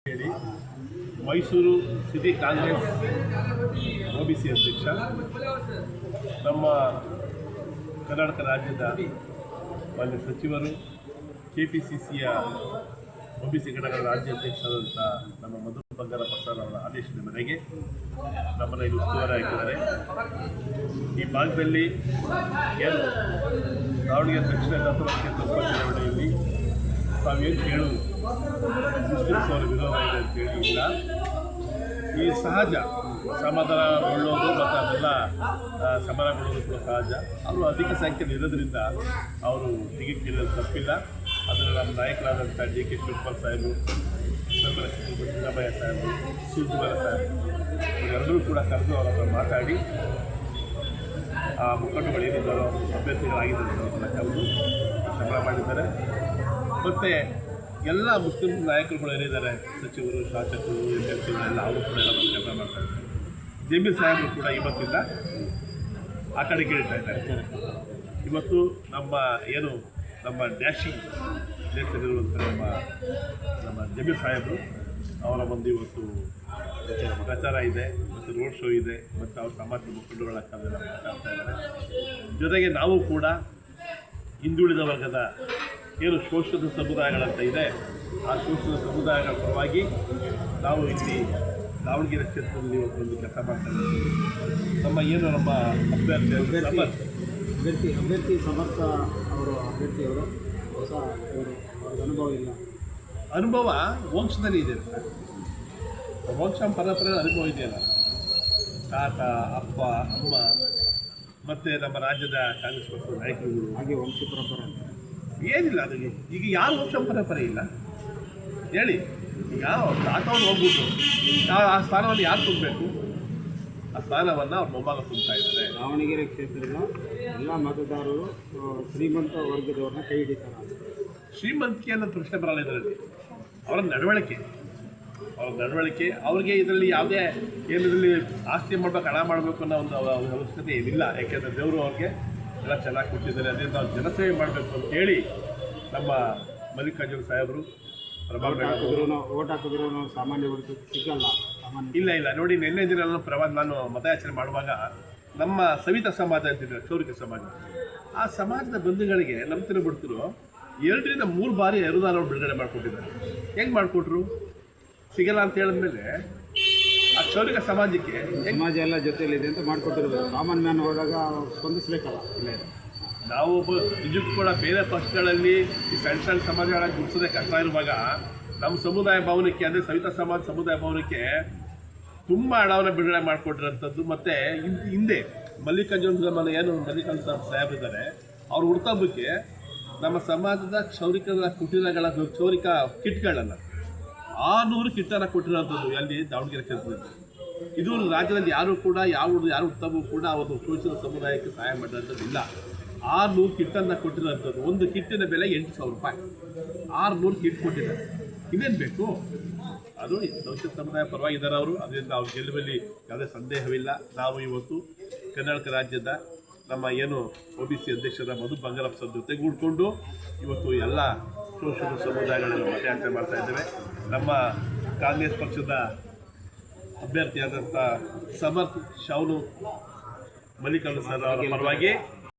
ಹೇಳಿ Mysuru city Congress OBC ಅಧ್ಯಕ್ಷ, ನಮ್ಮ ಕರ್ನಾಟಕ ರಾಜ್ಯದ ಮಾನ್ಯ ಸಚಿವರು, KPCCಯ OBC ಘಟಕದ ರಾಜ್ಯಾಧ್ಯಕ್ಷರಾದಂಥ ನಮ್ಮ ಮಧು ಬಂಗಾರಪ್ಪ ಸರ್ ಅವರ ಆದೇಶದ ಮೇರೆಗೆ ನಮ್ಮನ್ನು ಇಲ್ಲಿ ಉಸ್ತುವಾರಿ ಹಾಕಿದ್ದಾರೆ. ಈ ಭಾಗದಲ್ಲಿ ಏನು ದಾವಣಗೆರೆ ದಕ್ಷಿಣ ವಿಧಾನಸಭಾ ಕ್ಷೇತ್ರ ಉಪಚುನಾವಣೆಯಲ್ಲಿ ತಾವೇನು ಕೇಳೋದು ಮುಸ್ಲಿಮ್ಸ್ ಅವರ ವಿರೋಧ ಇದೆ ಅಂತೇಳಿ ಇಲ್ಲ. ಈ ಸಹಜ ಸಮಾಧಾನಗೊಳ್ಳೋದು ಮತ್ತು ಅದೆಲ್ಲ ಸಮಾಧಾನಗೊಳ್ಳೋದು ಕೂಡ ಸಹಜ. ಅವರು ಅಧಿಕ ಸಂಖ್ಯೆಯಲ್ಲಿ ಇರೋದ್ರಿಂದ ಅವರು ಟಿಕೆಟ್ ಕೇಳೋದು ತಪ್ಪಿಲ್ಲ. ಅದನ್ನು ನಮ್ಮ ನಾಯಕರಾದಂಥ DK ಶಿವಕುಮಾರ್ ಸಾಹೇಬರು, ಸಿದ್ದರಾಮಯ್ಯ ಸಾಹೇಬರು, ಶಿವಕುಮಾರ ಸಾಹೇಬರು ಇವರೆಲ್ಲರೂ ಕೂಡ ಕರೆದು ಅವರ ಹತ್ರ ಮಾತಾಡಿ ಆ ಮುಖಂಡಗಳು ಏನಿದ್ದಾರೋ ಅಭ್ಯರ್ಥಿಗಳಾಗಿದ್ದಾರೆ ಅವರನ್ನು ಕರೆದು ಸಂಗ್ರಹ ಮಾಡಿದ್ದಾರೆ. ಮತ್ತು ಎಲ್ಲ ಮುಸ್ಲಿಂ ನಾಯಕರುಗಳು ಏನಿದ್ದಾರೆ, ಸಚಿವರು, ಶಾಸಕರು, MLCಗಳೆಲ್ಲ ಅವರು ಕೂಡ ಎಲ್ಲ ಕೆಲಸ ಮಾಡ್ತಾಯಿದ್ದಾರೆ. ಜಮೀರ್ ಸಾಹೇಬರು ಕೂಡ ಇವತ್ತಿಂದ ಆ ಕಡೆ ಕೇಳ್ತಾ ಇದ್ದಾರೆ. ಇವತ್ತು ನಮ್ಮ ಡ್ಯಾಶಿಂಗ್ ನೇತೃತ್ವದಲ್ಲಿರುವಂಥ ನಮ್ಮ ಜಮೀರ್ ಸಾಹೇಬರು ಅವರ ಒಂದು ಇವತ್ತು ಪ್ರಚಾರ ಇದೆ ಮತ್ತು ರೋಡ್ ಶೋ ಇದೆ ಮತ್ತು ಅವ್ರ ಸಮಾಜದ ಮುಖಂಡಗಳ ಕರೆಲ್ಲ ಮಾತಾಡ್ತಾ ಇದ್ದಾರೆ. ಜೊತೆಗೆ ನಾವು ಕೂಡ ಹಿಂದುಳಿದ ವರ್ಗದ ಏನು ಶೋಷಿತ ಸಮುದಾಯಗಳಂತ ಇದೆ, ಆ ಶೋಷಿತ ಸಮುದಾಯಗಳ ಪರವಾಗಿ ನಾವು ಇಲ್ಲಿ ದಾವಣಗೆರೆ ಕ್ಷೇತ್ರದಲ್ಲಿ ಒಂದು ಕೆಲಸ ಮಾಡ್ತಾ ಇದ್ದೀವಿ. ನಮ್ಮ ಅಭ್ಯರ್ಥಿ ಸಮರ್ಥ ಅಭ್ಯರ್ಥಿಯವರು ಹೊಸ ಅನುಭವ ಇಲ್ಲ. ಅನುಭವ ವಂಶದಲ್ಲಿ ಇದೆ ಸರ್. ವಂಶ ಪರಂಪರೆ ಅನುಭವ ಇದೆಯಲ್ಲ, ತಾತ, ಅಪ್ಪ, ಅಮ್ಮ ಮತ್ತು ನಮ್ಮ ರಾಜ್ಯದ ಕಾಂಗ್ರೆಸ್ ಪಕ್ಷದ ನಾಯಕರುಗಳು, ಹಾಗೆ ವಂಶ ಪರಂಪರೆ ಅಂತ ಏನಿಲ್ಲ. ಅದಕ್ಕೆ ಈಗ ಯಾರು ವಂಶ ಪರಂಪರೆ ಇಲ್ಲ ಹೇಳಿ. ಈಗ ತಾತವ್ರು ಹೋಗ್ಬಿಟ್ಟು ಆ ಸ್ಥಾನವನ್ನು ಯಾರು ತುಂಬಬೇಕು? ಆ ಸ್ಥಾನವನ್ನು ಅವ್ರ ಮೊಮ್ಮಗ ತುಂಬ್ತಾ ಇದ್ದಾರೆ. ದಾವಣಗೆರೆ ಕ್ಷೇತ್ರದ ಎಲ್ಲ ಮತದಾರರು ಶ್ರೀಮಂತ ವರ್ಗದವ್ರನ್ನ ಕೈ ಹಿಡಿತಾರೆ. ಶ್ರೀಮಂತಿಕೆಯನ್ನು ಪ್ರಶ್ನೆ ಬರಲ್ಲ ಇದರಲ್ಲಿ. ಅವರ ನಡವಳಿಕೆ ಅವ್ರಿಗೆ ಇದರಲ್ಲಿ ಯಾವುದೇ ಏನರಲ್ಲಿ ಆಸ್ತಿ ಮಾಡಬೇಕು, ಹಣ ಮಾಡಬೇಕು ಅನ್ನೋ ಒಂದು ಅವಶ್ಯಕತೆ ಏನಿಲ್ಲ. ಯಾಕೆಂದರೆ ದೇವರು ಅವ್ರಿಗೆ ಎಲ್ಲ ಚೆನ್ನಾಗಿ ಕೊಟ್ಟಿದ್ದಾರೆ. ಅದರಿಂದ ಅವ್ರು ಜನಸೇವೆ ಮಾಡಬೇಕು ಅಂತ ಹೇಳಿ ನಮ್ಮ ಮಲ್ಲಿಕಾರ್ಜುನ ಸಾಹೇಬರು ಓಟ್ ಹಾಕಿದ್ರು ಸಾಮಾನ್ಯ ವರ್ಗ ಸಿಗಲ್ಲ. ಇಲ್ಲ ನೋಡಿ, ನಿನ್ನೆ ದಿನ ನಾನು ಮತಯಾಚನೆ ಮಾಡುವಾಗ ನಮ್ಮ ಸವಿತಾ ಸಮಾಜ ಅಂತಿದ್ದಾರೆ, ಕ್ಷೌರಿಕ ಸಮಾಜ, ಆ ಸಮಾಜದ ಬಂಧುಗಳಿಗೆ ನಮ್ಮ ಬಿಡ್ತಿರು 2 ರಿಂದ 3 ಬಾರಿ ಅನುದಾನ ಬಿಡುಗಡೆ ಮಾಡಿಕೊಟ್ಟಿದ್ದಾರೆ. ಹೆಂಗೆ ಮಾಡಿಕೊಟ್ರು? ಸಿಗಲ್ಲ ಅಂತ ಹೇಳಿದ್ಮೇಲೆ ಆ ಕ್ಷೌರಿಕ ಸಮಾಜಕ್ಕೆ ಸಮಾಜ ಎಲ್ಲ ಜೊತೆಯಲ್ಲಿದೆ ಅಂತ ಮಾಡಿಕೊಟ್ಟಿರೋದು. ಕಾಮನ್ ಮ್ಯಾನ್ ಹೋದಾಗ ಸ್ಪಂದಿಸಬೇಕಲ್ಲ. ಇಲ್ಲ, ನಾವು ನಿಜಕ್ಕೂ ಕೂಡ ಬೇರೆ ಪಕ್ಷಗಳಲ್ಲಿ ಈ ಸಣ್ಣ ಸಮಾಜಗಳಾಗಿ ಗುರುಸೋದೇ ಕಷ್ಟ ಇರುವಾಗ ನಮ್ಮ ಸಮುದಾಯ ಭವನಕ್ಕೆ, ಅಂದರೆ ಸವಿತಾ ಸಮಾಜ ಸಮುದಾಯ ಭವನಕ್ಕೆ ತುಂಬ ಹಣವನ್ನು ಬಿಡುಗಡೆ ಮಾಡಿಕೊಟ್ಟಿರೋಂಥದ್ದು. ಮತ್ತು ಹಿಂದೆ ಮಲ್ಲಿಕಾರ್ಜುನ ಸಾಹೇಬರಿದ್ದಾರೆ, ಅವ್ರ ಹುಟ್ಟುಹಬ್ಬಕ್ಕೆ ನಮ್ಮ ಸಮಾಜದ ಕ್ಷೌರಿಕರ ಕುಟೀರಗಳ ಕ್ಷೌರಿಕ ಕಿಟ್ಗಳನ್ನು 600 ಕಿಟ್ಟನ್ನು ಕೊಟ್ಟಿರೋಂಥದ್ದು ಅಲ್ಲಿ ದಾವಣಗೆರೆ ಕ್ಷೇತ್ರದಲ್ಲಿ. ಇದು ರಾಜ್ಯದಲ್ಲಿ ಯಾರು ಹುಟ್ಟುಹಬ್ಬ ಕೂಡ ಒಂದು ಶೋಷಿತ ಸಮುದಾಯಕ್ಕೆ ಸಹಾಯ ಮಾಡಿರೋಂಥದ್ದು ಇಲ್ಲ. 600 ಕಿಟ್ಟನ್ನು ಕೊಟ್ಟಿರೋಂಥದ್ದು. ಒಂದು ಕಿಟ್ಟಿನ ಬೆಲೆ 8,000 ರೂಪಾಯಿ. 600 ಕಿಟ್ ಕೊಟ್ಟಿದ್ದಾರೆ. ಇನ್ನೇನು ಬೇಕು? ಅದು ಶೋಷಿತ ಸಮುದಾಯ ಪರವಾಗಿದ್ದಾರೆ ಅವರು. ಅದರಿಂದ ಅವ್ರು ಗೆಲ್ಲುವಲ್ಲಿ ಯಾವುದೇ ಸಂದೇಹವಿಲ್ಲ. ನಾವು ಇವತ್ತು ಕರ್ನಾಟಕ ರಾಜ್ಯದ ನಮ್ಮ OBC ಅಧ್ಯಕ್ಷರ ಮಧು ಬಂಗಾರಪ್ಪ ಸರ್ ಜೊತೆಗೂಡಿಕೊಂಡು ಇವತ್ತು ಎಲ್ಲ ಶೋಷಿತ ಸಮುದಾಯಗಳನ್ನು ಮತಯಾಚನೆ ಮಾಡ್ತಾ ಇದ್ದೇವೆ. ನಮ್ಮ ಕಾಂಗ್ರೆಸ್ ಪಕ್ಷದ ಅಭ್ಯರ್ಥಿಯಾದಂಥ ಸಮರ್ಥ ಶಾವ್ನು ಮಲ್ಲಿಕಾರ್ಜುನ ಸರ್ ಅವರ ಪರವಾಗಿ